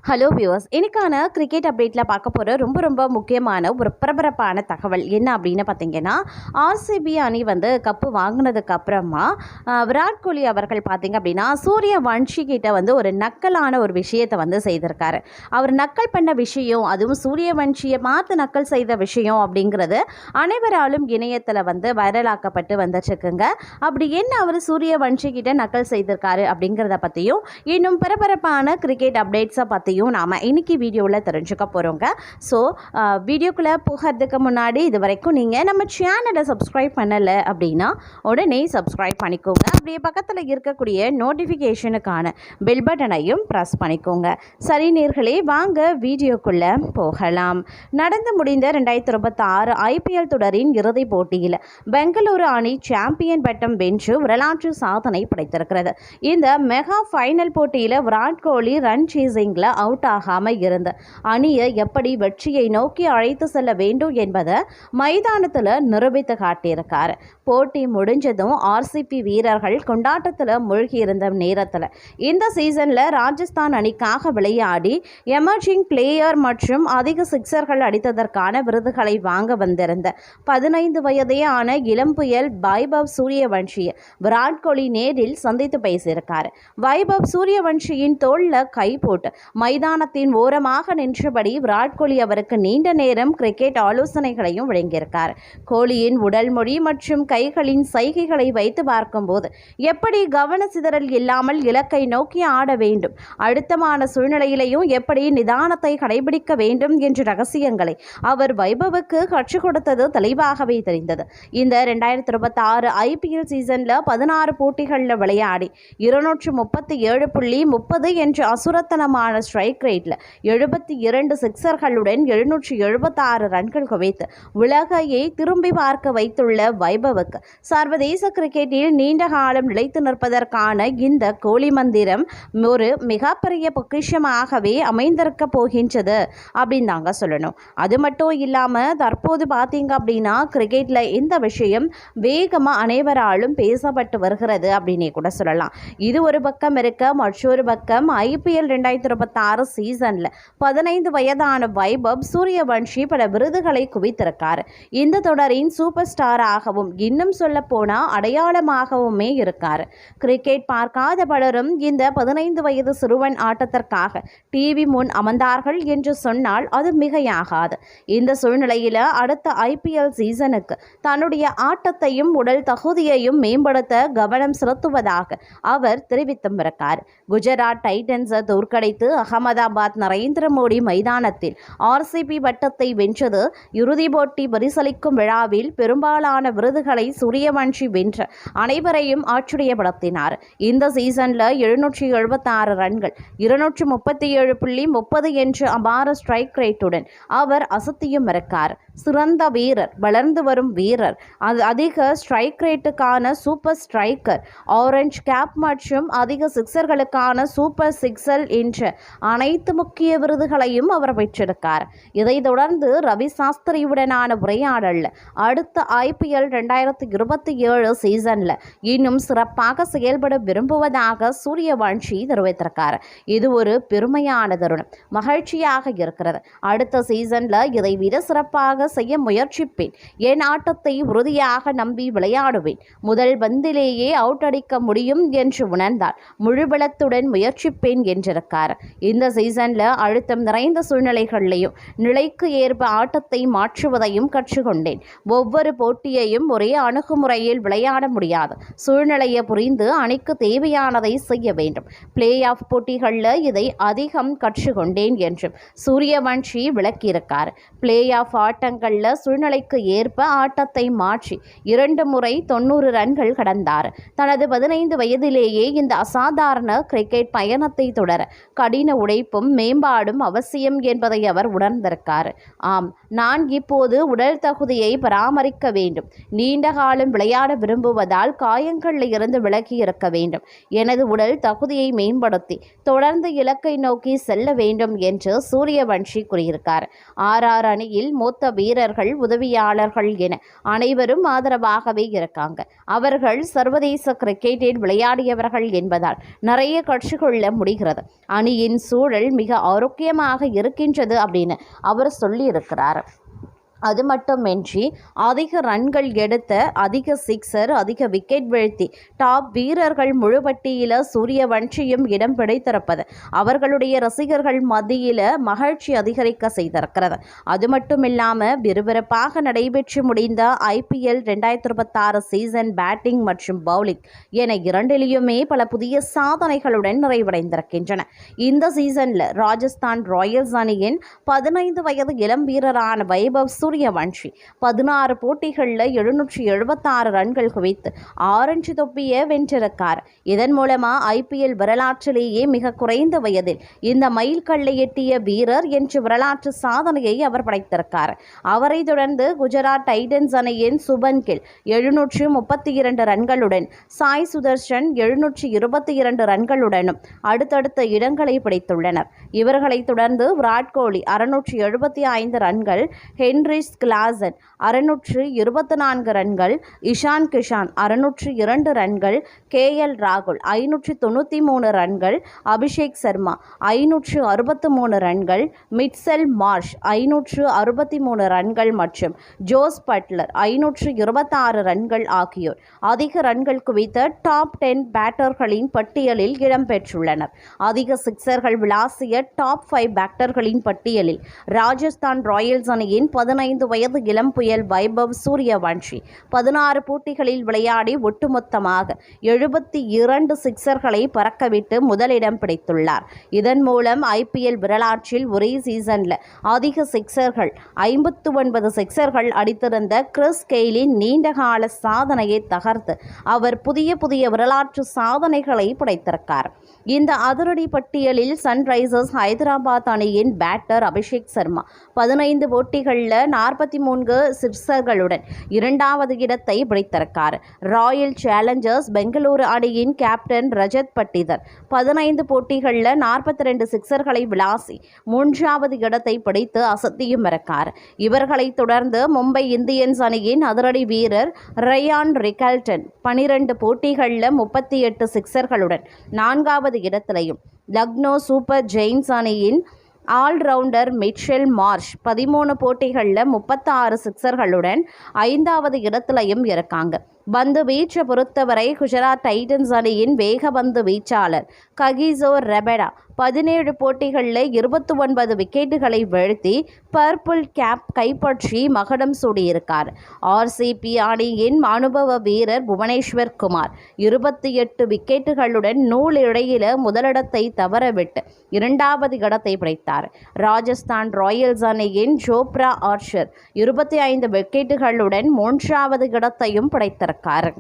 Hello viewers, இன்னைக்கான cricket அப்டேட்டில் பார்க்க போகிற ரொம்ப முக்கியமான ஒரு பரபரப்பான தகவல் என்ன அப்படின்னு பார்த்தீங்கன்னா, ஆர்சிபி அணி கப்பு வாங்கினதுக்கு அப்புறமா விராட் கோலி அவர்கள் பார்த்தீங்க அப்படின்னா சூரியவன்ஷி கிட்ட ஒரு நக்கலான ஒரு விஷயத்தை செய்திருக்காரு. அவர் நக்கல் பண்ண விஷயம், அதுவும் சூரியவன்ஷியை பார்த்து நக்கல் செய்த விஷயம் அப்படிங்கிறது அனைவராலும் இணையத்தில் வைரலாக்கப்பட்டு வந்துட்டுருக்குங்க. அப்படி என்ன அவர் சூரியவன்ஷி கிட்ட நக்கல் செய்திருக்காரு அப்படிங்கிறத பற்றியும் இன்னும் பரபரப்பான கிரிக்கெட் அப்டேட்ஸை பற்றியும் நாம் இன்னைக்கு வீடியோவில் தெரிஞ்சுக்க போகிறோங்க. ஸோ வீடியோக்குள்ளே போகிறதுக்கு முன்னாடி இது வரைக்கும் நீங்கள் நம்ம சேனலை சப்ஸ்கிரைப் பண்ணலை அப்படின்னா உடனே சப்ஸ்கிரைப் பண்ணிக்கோங்க. அப்படியே பக்கத்தில் இருக்கக்கூடிய நோட்டிஃபிகேஷனுக்கான பெல் பட்டனையும் ப்ரெஸ் பண்ணிக்கோங்க. சரி நேர்களே, வாங்க வீடியோக்குள்ளே போகலாம். நடந்து முடிந்த 2026 IPL தொடரின் இறுதிப் போட்டியில் பெங்களூரு அணி சாம்பியன் பட்டம் வென்று வரலாற்று சாதனை படைத்திருக்கிறது. இந்த மெகா ஃபைனல் போட்டியில் விராட் கோலி ரன் சேசிங்கில் அவுட் ஆகாமல் இருந்த அணியை எப்படி வெற்றியை நோக்கி அழைத்து செல்ல வேண்டும் என்பதை மைதானத்தில் நிரூபித்து காட்டியிருக்காரு. போட்டி முடிஞ்சதும் RCB வீரர்கள் கொண்டாட்டத்தில் மூழ்கி இருந்த நேரத்தில் இந்த சீசனில் ராஜஸ்தான் அணிக்காக விளையாடி எமர்ஜிங் பிளேயர் மற்றும் அதிக சிக்சர்கள் அடித்ததற்கான விருதுகளை வாங்க வந்திருந்த 15 வயதேயான இளம் புயல் வைபவ் சூரியவன்ஷியை விராட் கோலி நேரில் சந்தித்து பேசியிருக்காரு. வைபவ் சூரியவன்ஷியின் தோளில் கை போட்டு மைதானத்தின் ஓரமாக நின்றபடி விராட் கோலி அவருக்கு நீண்ட நேரம் கிரிக்கெட் ஆலோசனைகளையும் வழங்கியிருக்கார். கோலியின் உடல் மொழி மற்றும் கைகளின் சைகைகளை வைத்து பார்க்கும்போது எப்படி கவன சிதறல் இல்லாமல் இலக்கை நோக்கி ஆட வேண்டும், அழுத்தமான சூழ்நிலையிலையும் எப்படி நிதானத்தை கடைபிடிக்க வேண்டும் என்ற ரகசியங்களை அவர் வைபவுக்கு கற்றுக் கொடுத்தது தெளிவாகவே தெரிந்தது. இந்த 2026 IPL சீசனில் 16 போட்டிகளில் விளையாடி 237.30 என்ற அசுரத்தனமான ஸ்ட்ரைக் ரேட்டில் 72 சிக்சர்களுடன் 776 ரன்கள் குவித்து உலகையை திரும்பி பார்க்க வைத்துள்ள வைபவுக்கு சர்வதேச கிரிக்கெட்டில் நீண்ட காலம் நிலைத்து நிற்பதற்கான இந்த கோலி மந்திரம் ஒரு மிகப்பெரிய பொக்கிஷமாகவே அமைந்திருக்க போகின்றது அப்படின்னு தாங்க சொல்லணும். அது மட்டும் இல்லாமல் தற்போது பார்த்தீங்க அப்படின்னா கிரிக்கெட்டில் இந்த விஷயம் வேகமாக அனைவராலும் பேசப்பட்டு வருகிறது அப்படின்னே கூட சொல்லலாம். இது ஒரு பக்கம் இருக்க, மற்றொரு பக்கம் IPL 2026 சீசனில் 15 வயதான வைபவ் சூரியவன்ஷி பல விருதுகளை குவித்திருக்கார். இந்த தொடரின் சூப்பர் ஸ்டாராகவும் இன்னும் சொல்ல போனால் அடையாளமாகவுமே இருக்கார். கிரிக்கெட் பார்க்காத பலரும் இந்த 15 வயது சிறுவன் ஆட்டத்திற்காக டிவி முன் அமர்ந்தார்கள் என்று சொன்னால் அது மிகையாகாது. இந்த சூழ்நிலையில் அடுத்த IPL சீசனுக்கு தன்னுடைய ஆட்டத்தையும் உடல் தகுதியையும் மேம்படுத்த கவனம் செலுத்துவதாக அவர் தெரிவித்தும் இருக்கார். குஜராத் டைட்டன்ஸை தோற்கடித்து அகமதாபாத் நரேந்திர மோடி மைதானத்தில் RCB பட்டத்தை வென்றது. இறுதி போட்டி பரிசளிக்கும் விழாவில் பெரும்பாலான விருதுகளை சூரியவன்ஷி வென்ற அனைவரையும் ஆச்சரியப்படுத்தினார். இந்த சீசனில் 776 ரன்கள் 237.30 என்ற அபார ஸ்ட்ரைக் ரேட்டுடன் அவர் அசத்தியும் இருக்கார். சிறந்த வீரர், வளர்ந்து வரும் வீரர், அதிக ஸ்ட்ரைக் ரேட்டுக்கான சூப்பர் ஸ்ட்ரைக்கர், ஆரஞ்ச் கேப் மற்றும் அதிக சிக்சர்களுக்கான சூப்பர் சிக்ஸல் என்ற அனைத்து முக்கிய விருதுகளையும் அவர் பெற்றிருக்கார். இதைத் தொடர்ந்து ரவி சாஸ்திரியுடனான உரையாடலில் அடுத்த IPL 2027 சீசனில் இன்னும் சிறப்பாக செயல்பட விரும்புவதாக சூரியவன்ஷி தெரிவித்திருக்கார். இது ஒரு பெருமையான தருணம், மகிழ்ச்சியாக இருக்கிறது. அடுத்த சீசனில் இதை விட சிறப்பாக செய்ய முயற்சிப்பேன். என் ஆட்டத்தை உறுதியாக நம்பி விளையாடுவேன். முதல் பந்திலேயே அவுட் அடிக்க முடியும் என்று உணர்ந்தால் முழுபலத்துடன் முயற்சிப்பேன் என்றிருக்கார். இந்த சீசனில் அழுத்தம் நிறைந்த சூழ்நிலைகளிலையும் நிலைக்கு ஏற்ப ஆட்டத்தை மாற்றுவதையும் கற்றுக்கொண்டேன். ஒவ்வொரு போட்டியையும் ஒரே அணுகுமுறையில் விளையாட முடியாது. சூழ்நிலையை புரிந்து அணிக்கு தேவையானதை செய்ய வேண்டும். பிளே ஆஃப் போட்டிகளில் இதை அதிகம் கற்றுக்கொண்டேன் என்றும் சூரியவன்ஷி விளக்கியிருக்கார். பிளே ஆஃப் ஆட்டங்களில் சூழ்நிலைக்கு ஏற்ப ஆட்டத்தை மாற்றி 2 முறை 90 ரன்கள் கடந்தார். தனது 15 வயதிலேயே இந்த அசாதாரண கிரிக்கெட் பயணத்தை தொடர கடின உழைப்பும் மேம்பாடும் அவசியம் என்பதை அவர் உணர்ந்திருக்கார். ஆம், நான் இப்போது உடல் தகுதியை பராமரிக்க வேண்டும். நீண்ட காலம் விளையாட விரும்புவதால் காயங்களில் இருந்து விலகி இருக்க வேண்டும். எனது உடல் தகுதியை மேம்படுத்தி தொடர்ந்து இலக்கை நோக்கி செல்ல வேண்டும் என்று சூரியவன்ஷி கூறியிருக்கார். RR அணியில் மூத்த வீரர்கள், உதவியாளர்கள் என அனைவரும் ஆதரவாகவே இருக்காங்க. அவர்கள் சர்வதேச கிரிக்கெட்டில் விளையாடியவர்கள் என்பதால் நிறைய கற்றுக்கொள்ள முடிகிறது. அணியின் சூழல் மிக ஆரோக்கியமாக இருக்கின்றது அப்படின்னு அவர் சொல்லியிருக்கிறார். அது மட்டுமின்றி அதிக ரன்கள் எடுத்த, அதிக சிக்ஸர், அதிக விக்கெட் வீழ்த்தி டாப் வீரர்கள் முழுபட்டியில் சூரியவன்ஷியும் இடம் பிடித்திருப்பது அவர்களுடைய ரசிகர்கள் மத்தியில் மகிழ்ச்சி அதிகரிக்க செய்திருக்கிறது. அது மட்டுமில்லாமல் விறுவிறுப்பாக நடைபெற்று முடிந்த IPL 2026 சீசன் பேட்டிங் மற்றும் பவுலிங் என இரண்டிலேயுமே பல புதிய சாதனைகளுடன் நிறைவடைந்திருக்கின்றன. இந்த சீசனில் ராஜஸ்தான் ராயல்ஸ் அணியின் 15 வயது இளம் வீரரான வைபவ் சூரியவன்ஷி 16 போட்டிகளில் 776 ரன்கள் குவித்து ஆரஞ்சு தொப்பியை வென்றிருக்கார். இதன் மூலமா IPL வரலாற்றிலேயே மிக குறைந்த வயதில் இந்த மைல்கல்லை எட்டிய வீரர் என்ற வரலாற்று சாதனையை அவர் படைத்திருக்கார். அவரை தொடர்ந்து குஜராத் டைட்டன்ஸ் அணியின் சுபன் கில் 732 ரன்களுடன், சாய் சுதர்ஷன் 722 ரன்களுடனும் அடுத்தடுத்த இடங்களை பிடித்துள்ளனர். இவர்களை தொடர்ந்து விராட் கோலி 675 ரன்கள், ஹென்ரி கிளாசன் 624 ரன்கள், இஷான் கிஷான் 602 ரன்கள், KL ராகுல் 593 ரன்கள், அபிஷேக் சர்மா 563 ரன்கள், மிட்செல் மார்ஷ் 563 ரன்கள் மற்றும் ஜோஸ் பட்லர் 526 ரன்கள் ஆகியோர் அதிக ரன்கள் குவித்த டாப் 10 பேட்டர்களின் பட்டியலில் இடம்பெற்றுள்ளனர். அதிக சிக்சர்கள் விளாசிய டாப் 5 பேட்டர்களின் பட்டியலில் ராஜஸ்தான் ராயல்ஸ் அணியின் 15 வயது இளம் புயல் வைபவ் சூரியவன்ஷி 16 போட்டிகளில் விளையாடி ஒட்டுமொத்தமாக 72 சிக்சர்களை பறக்கவிட்டு முதலிடம் பிடித்துள்ளார். இதன் மூலம் IPL வரலாற்றில் ஒரே சீசனில் அதிக சிக்சர்கள் 59 சிக்சர்கள் அடித்திருந்த கிறிஸ் கெயிலின் நீண்டகால சாதனையை தகர்த்து அவர் புதிய வரலாற்று சாதனைகளை படைத்திருக்கார். இந்த அதிரடி பட்டியலில் சன்ரைசர்ஸ் ஹைதராபாத் அணியின் பேட்டர் அபிஷேக் சர்மா 15 போட்டிகளில் 43 சிக்சர்களுடன் இரண்டாவது இடத்தை பிடித்திருக்கார். ராயல் சேலஞ்சர்ஸ் பெங்களூரு அணியின் கேப்டன் ரஜத் பட்டிதர் 15 போட்டிகளில் 42 சிக்சர்களை விளாசி மூன்றாவது இடத்தை பிடித்து அசத்தியும் இருக்கார். இவர்களை தொடர்ந்து மும்பை இந்தியன்ஸ் அணியின் அதிரடி வீரர் ரயான் ரிகல்டன் 12 போட்டிகளில் 38 சிக்சர்களுடன் நான்காவது இடத்திலையும், லக்னோ சூப்பர் ஜெயின்ஸ் அணியின் ஆல்ரவுண்டர் மிட்செல் மார்ஷ் 13 போட்டிகளில் 36 சிக்சர்களுடன் 5வது இடத்திலையும் இருக்காங்க. பந்து வீச்சை பொறுத்தவரை குஜராத் டைட்டன்ஸ் அணியின் வேகபந்து வீச்சாளர் ககிசோ ரபடா 17 போட்டிகளில் 29 விக்கெட்டுகளை வீழ்த்தி பர்பிள் கேப் கைப்பற்றி மகுடம் சூடியிருக்கார். RCB அணியின் அனுபவ வீரர் புவனேஸ்வர் குமார் 28 விக்கெட்டுகளுடன் நூலிழையில முதலிடத்தை தவறவிட்டு இரண்டாவது இடத்தை பிடித்தார். ராஜஸ்தான் ராயல்ஸ் அணியின் ஜோப்ரா ஆர்ச்சர் 25 விக்கெட்டுகளுடன் மூன்றாவது இடத்தையும் பிடித்திருக்கார்.